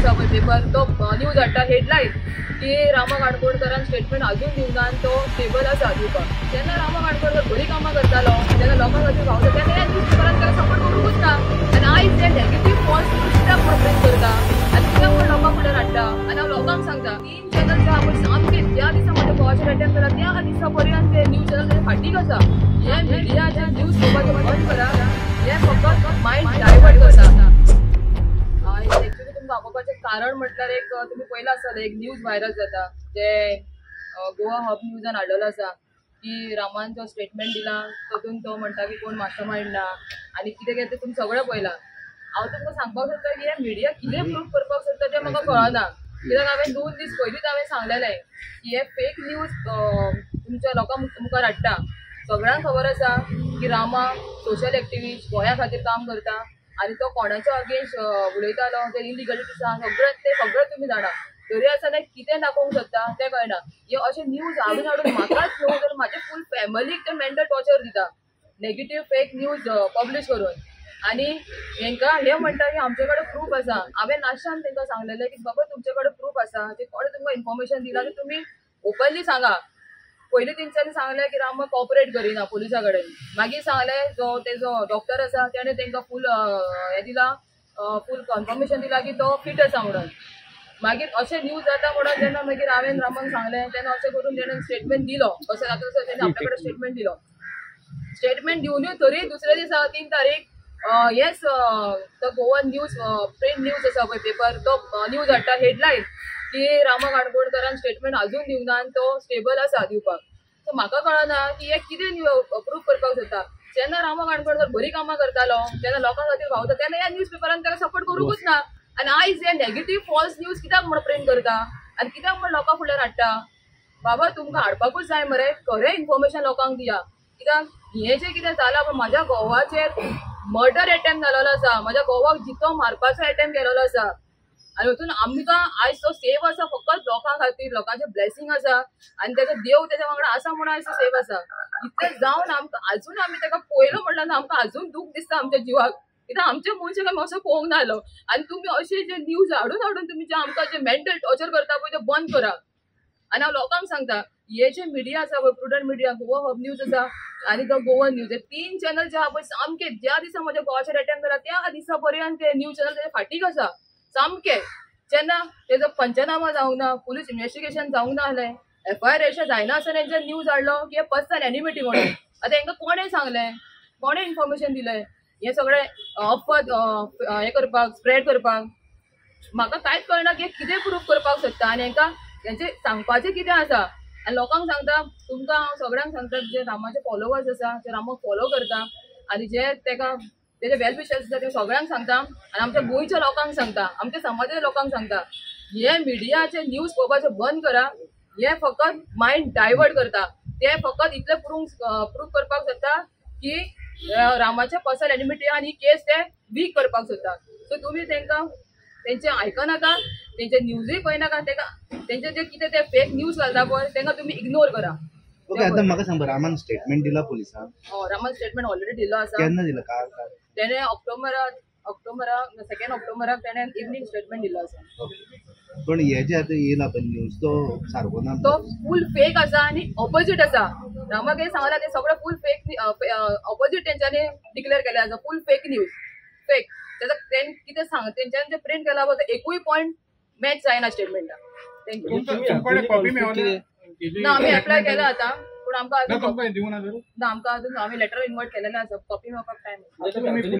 आसा पळय पेपर तो न्यूज हाडटा हेडलायन की रामा काणकोणकरान स्टेटमेंट अजून दिवना आनी तो स्टेबल आसा दिवपाक. जेन्ना रामा काणकोणकर बरी कामां करतालो जेन्ना लोकां खातीर भावता तेन्ना ह्या न्यूज पेपरान ताका सपोर्ट करूंकूच ना. आनी आयज हे नेगेटीव फॉल्स न्यूज कित्याक प्रोपेग करता आनी कित्याक म्हण लोकां फुडें हाडटा आनी हांव लोकांक सांगता 3 चॅनल जे आहा सामके ज्या दिसा म्हाज्या गोवाचेर अटॅक केला त्या दिसा पर्यंत ते न्यूज चॅनल फाटीक आसा. हे मिडियाचे न्यूज पेपराचें बंद करा. हे फकत मायंड डायवर्ट करता. एक्चुअली तुमकां दाखोवपाचें कारण म्हटल्यार एक तुमी पयला आसतलें एक न्यूज व्हायरल जाता जे गोवा हब न्यूजान हाडलेलो आसा की रामान जो स्टेटमेंट दिला तातूंत तो म्हणटा की कोण मास्टरमाइंड ना आनी कितें कितें तुमी सगळें पळयलां. हांव तुमकां सांगपाक सोदता की हे मिडिया कितें प्रूफ करपाक सोदता तें म्हाका कळना. कित्याक हांवें 2 दीस पयलींच हांवें सांगलेलें की हे फेक न्यूज तुमच्या लोकां मुखार हाडटा. सगळ्यांक खबर आसा की रामा सोशल एक्टिविस्ट गोंया खातीर काम करता आनी तो कोणाच्या अगेन्स्ट उलयतालो ते इलिगलिटीज आहा सगळें तुमी जाणा. तरी आसतना कितें दाखोवंक सोदता तें कळना. हे अशें न्यूज हाडून म्हाकाच न्हू तर म्हाजे फूल फॅमिलीक ते मेंटल टॉर्चर दिता नेगेटीव फेक न्यूज पब्लीश करून. आनी हांकां हे म्हणटा की आमचे कडेन प्रूफ आसा. हांवें लास्टान तांकां सांगलेलें की बाबा तुमचे कडेन प्रूफ आसा जे कोणें तुमकां इन्फॉर्मेशन दिला ते तुमी ओपनली सांगा. पयलीं तेंच्यांनी सांगलें की रामा कॉपरेट करिना पुलिसा कडेन. मागीर सांगलें जो तेजो डॉक्टर आसा तेणें तांकां फूल हें दिलां फूल कन्फर्मेशन दिलां की तो फीट आसा म्हणून. मागीर अशें न्यूज जाता म्हणून जेन्ना मागीर हांवें रामाक सांगलें तेन्ना अशें करून तेणें स्टेटमेंट दिलो. अशें जाता तसो तेणें आपल्या कडेन स्टेटमेंट दिलो. स्टेटमेंट दिवनूय तरी दुसऱ्या दिसा 3 तारीख yes the Goan news print news आसा पळय पेपर तो न्यूज हाडटा हेडलायन की रामा काणकोणकरान स्टेटमेंट अजून दिवना आनी तो स्टेबल आसा दिवपाक. सो म्हाका कळना की हे कितें प्रूफ करपाक सोदता. जेन्ना रामा काणकोणकर बरी कामां करतालो जेन्ना लोकां खातीर भावता तेन्ना ह्या न्यूज पेपरान ताका सपोर्ट करूंकूच ना. आनी आयज हे नेगेटीव फॉल्स न्यूज कित्याक म्हण प्रिंट करता आनी कित्याक म्हण लोकां फुडें हाडटा. बाबा तुमकां हाडपाकूच जाय मरे खरें इन्फॉर्मेशन लोकांक दिया. कित्याक हें जें कितें जालां पळय म्हाज्या घोवाचेर मर्डर एटेम्प्ट जालोलो आसा. म्हाज्या घोवाक जितो मारपाचो एटेम्प्ट केलेलो आसा आनी हितून आमकां आयज तो सेफ आसा फकत लोकां खातीर लोकांचें ब्लेसिंग आसा आनी तेजो देव तेज्या वांगडा आसा म्हणून आयज तो सेफ आसा. इतलें जावन आमकां आजून आमी ताका पळयलो म्हणल्यार आमकां आजून दूख दिसता आमच्या जिवाक. कित्याक आमचे मनशाक आमी असो पळोवंक ना जालो आनी तुमी अशे जे न्यूज हाडून तुमी जे आमकां जे मेंटल टॉर्चर करता पळय ते बंद करा. आनी हांव लोकांक सांगता हे जे मिडिया आसा पळय prudent media Goa hub news आसा आनी तो गोवन न्यूज हे 3 चॅनल जे आहा पळय सामके ज्या दिसा म्हज्या गोवाचेर अटॅक केला त्या दिसा पर्यंत ते न्यूज चॅनल तेजे फाटीक आसा सामके. जेन्ना तेजो पंचनामा जावंक ना पुलीस इन्व्हेस्टिगेशन जावंक ना जालें FIR रेजिस्टर जायना आसतना हेंचे न्यूज हाडलो की हे पर्सनल एनिमिटी म्हणून. आतां हांकां कोणें सांगलें कोणें इन्फॉर्मेशन दिलें हे सगळें अफवाद हें करपाक स्प्रेड करपाक. म्हाका कांयच कळना की कितें प्रूफ करपाक सोदता आनी हांकां हेंचें सांगपाचें कितें आसा. आनी लोकांक सांगता तुमकां हांव सगळ्यांक सांगता जे रामाचे फॉलोवर्स आसा जे रामाक फॉलो करता आनी जे ताका तेजे वेल विशर्स आसा ते सगळ्यांक सांगता आनी आमच्या गोंयच्या लोकांक सांगता आमच्या समाजाच्या लोकांक सांगता हे मिडियाचे न्यूज पळोवपाचें बंद करा. हे फकत मायंड डायवर्ट करता. ते फकत इतलें प्रूफ करपाक सोदता की रामाच्या पर्सनल एनिमिटी आनी केस ते वीक करपाक सोदता. सो तुमी तांकां तेंचे आयकनाका तेंचे न्यूजूय पळयनाका तेंचे जे कितें ते फेक न्यूज घालता पळय तांकां तुमी इग्नोर करा. ओके आता म्हाका सांग रामान स्टेटमेंट दिला पुलिसांक. रामान स्टेटमेंट ऑलरेडी दिलो आसा. केन्ना दिला काय तेणे ऑक्टोबराक 2 ऑक्टोबराक तेणे इवनिंग स्टेटमेंट दिलो आसा. पण हे जे आता येयला पळय न्यूज तो सारको ना तो फूल फेक आसा आनी ऑपोजीट आसा. रामाक हे सांगला ते सगळे फूल फेक ऑपोजीट तेंच्यांनी डिक्लेअर केले आसा फूल फेक न्यूज फेक. तेजो तें कितें सांग तेंच्यांनी जे प्रिंट केला पळय तो एकूय पॉयंट मॅच जायना स्टेटमेंटाक. थँक्यू. ना आमी एप्लाय केला आतां पूण आमकां अजून ना आमकां अजून आमी लेटर इन्वर्ट केलेलें आसा कॉपी मेळपाक टायम.